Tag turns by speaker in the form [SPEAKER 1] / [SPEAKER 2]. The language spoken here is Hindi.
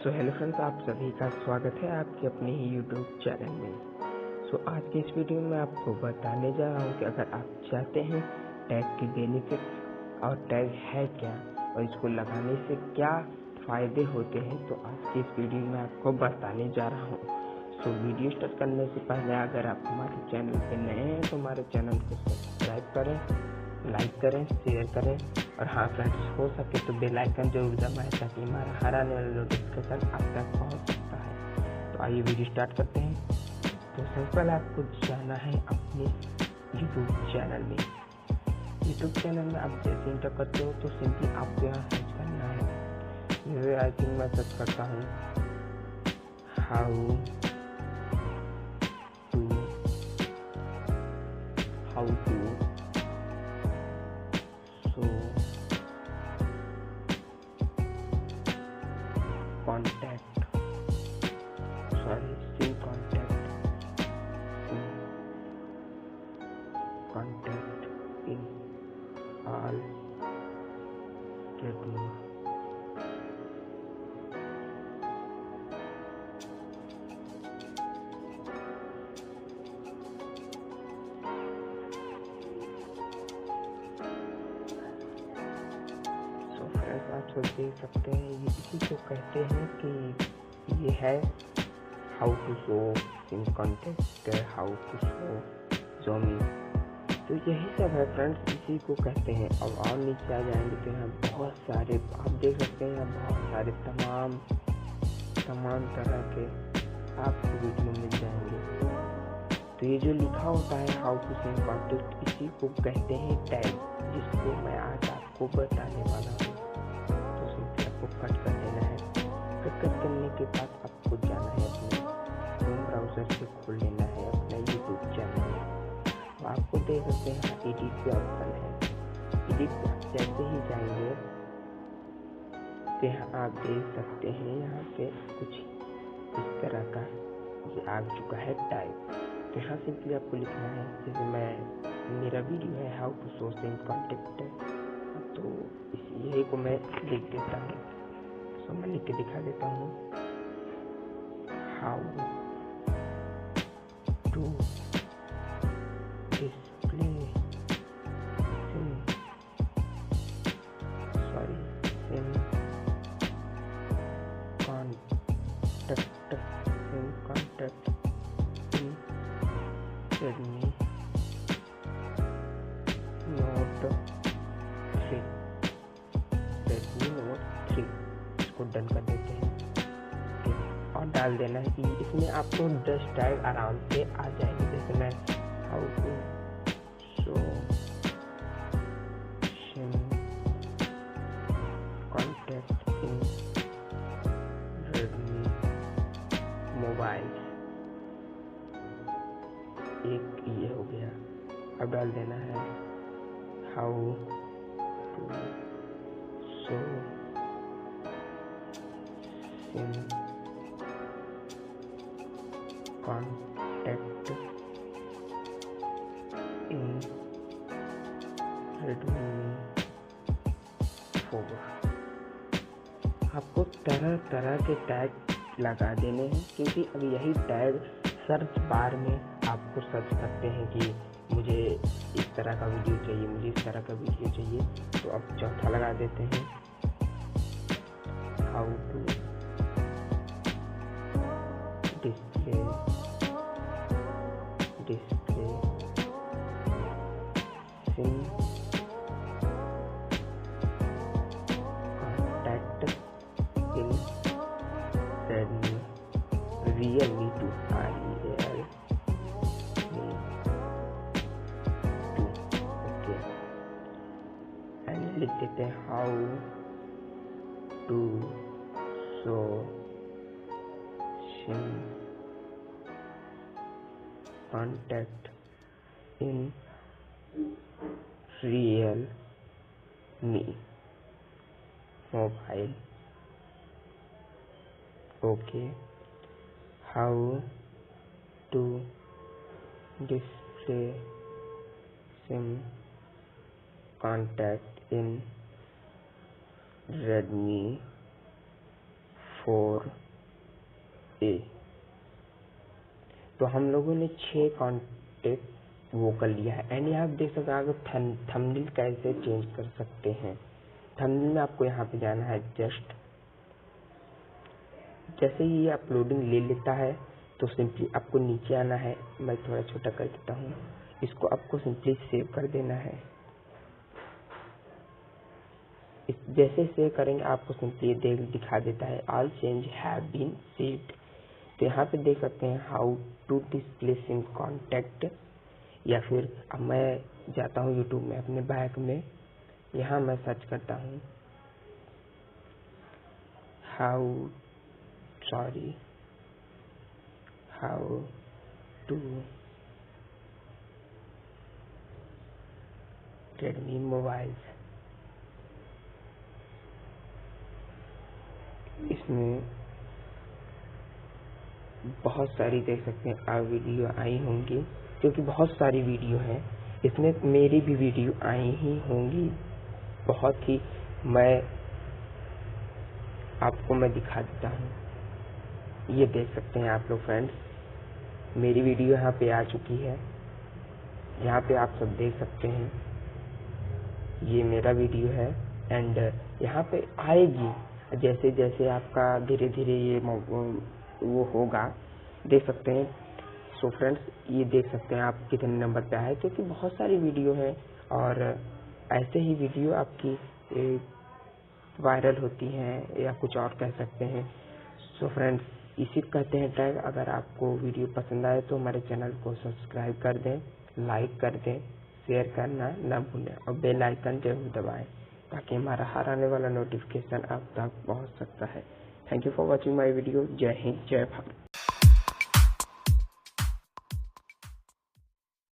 [SPEAKER 1] हेलो फ्रेंड्स, आप सभी का स्वागत है आपके अपने ही YouTube चैनल में। आज के इस वीडियो में आपको बताने जा रहा हूँ कि अगर आप चाहते हैं टैग की बेनिफिट्स और टैग है क्या और इसको लगाने से क्या फ़ायदे होते हैं, तो आज के इस वीडियो में आपको बताने जा रहा हूँ। वीडियो स्टार्ट करने से पहले अगर आप हमारे चैनल पर नए हैं तो हमारे चैनल को सब्सक्राइब करें, लाइक करें, शेयर करें और हाँ फ्रेंड्स, हो सके तो बेल आइकन जरूर दबाएं ताकि हमारा हर आने वाला नोटिफिकेशन आप तक पहुंच सकता है। तो आइए वीडियो स्टार्ट करते हैं। तो सबसे पहले आपको जाना है अपने YouTube चैनल में। YouTube चैनल में आप जैसे इंटर करते हो तो सिंपली आपको यहाँ सर्च करना है। आई थिंक मैं सर्च करता हूँ how to show contact sim contact in all Redmi friends, आप सब देख सकते हैं ये इसी को कहते हैं कि ये है how to show sim contact, how to show zooming. तो यही सब है फ्रेंड्स, इसी को कहते हैं। अब और नीचे आ जाएंगे तो यहाँ बहुत सारे आप देख सकते हैं, यहाँ बहुत सारे तमाम तरह के आपको वीडियो मिल जाएंगे। तो ये जो लिखा होता है हाउ टू सिम कॉन्टेक्ट, इसी को कहते हैं टैग, जिसको मैं आज आपको बताने वाला हूँ। तो सिंपली आपको कट कर देना है। कट करने के बाद आपको जाना है अपने क्रोम ब्राउज़र से खोल लेना है अपना YouTube चैनल। तो आपको देख सकते हैं यहाँ एडिट पे ऑप्शन है। एडिट पे आप जैसे ही जाएंगे तो यहाँ आप देख सकते हैं यहाँ पे कुछ इस तरह का ये आ चुका है टाइप। तो यहाँ सिंपली आपको लिखना है, जैसे मेरा वीडियो है how to show sim contact, तो यही को मैं लिख देता हूँ। तो मैं लिख के दिखा देता हूँ how to display sim contact in Redmi Note 3 इसको डन कर देते हैं। और डाल देना है कि इसमें आपको 10 टैग आराम से आ जाएंगे। जैसे मैं how to show sim contact in Redmi mobile, एक ये हो गया। अब डाल देना है how to show sim contact in Redmi 4। आपको तरह तरह के टैग लगा देने हैं, क्योंकि अब यही टैग सर्च बार में आपको सर्च करते हैं कि मुझे इस तरह का वीडियो चाहिए, मुझे इस तरह का वीडियो चाहिए। तो अब चौथा लगा देते हैं how to display sim contact in Redmi Realme 2 okay. And लिख देते हैं how to show sim contact in Realme mobile, okay. How to display sim contact in Redmi 4A। तो हम लोगों ने 6 कॉन्टेक्ट वो कर लिया है। एंड यहाँ देख सकते हैं आप थंबनेल कैसे चेंज कर सकते हैं। थंबनेल में आपको यहाँ पे जाना है, जैसे ही ये अपलोडिंग ले लेता है तो सिंपली आपको नीचे आना है। मैं थोड़ा छोटा कर देता हूँ, इसको आपको सिंपली सेव कर देना है। जैसे सेव करेंगे आपको सिंपली दिखा देता है all change have been saved. तो यहाँ पे देख सकते हैं how to display in contact, या फिर अब मैं जाता हूँ यूट्यूब में अपने बैक में, यहाँ मैं सर्च करता हूँ हाउ टू रेडमी मोबाइल्स। इसमें बहुत सारी देख सकते हैं आप वीडियो आई होंगी, क्योंकि बहुत सारी वीडियो हैं इसमें, मेरी भी वीडियो आई ही होंगी बहुत ही। मैं आपको दिखा देता हूँ, ये देख सकते हैं आप लोग फ्रेंड्स, मेरी वीडियो यहाँ पे आ चुकी है। यहाँ पे आप सब देख सकते हैं ये मेरा वीडियो है। एंड यहाँ पे आएगी जैसे जैसे आपका धीरे धीरे ये वो होगा, देख सकते हैं। सो फ्रेंड्स, ये देख सकते हैं आप कितने नंबर पे आए, क्योंकि बहुत सारी वीडियो है और ऐसे ही वीडियो आपकी वायरल होती हैं, या कुछ और कह सकते हैं। सो फ्रेंड्स, इसी कहते हैं टैग। अगर आपको वीडियो पसंद आए तो हमारे चैनल को सब्सक्राइब कर दें, लाइक कर दें, शेयर करना ना भूलें और बेल आइकन जरूर दबाएं, ताकि हमारा हर आने वाला नोटिफिकेशन आप तक पहुंच सकता है। Thank you for watching my video. जय हिंद, जय भारत।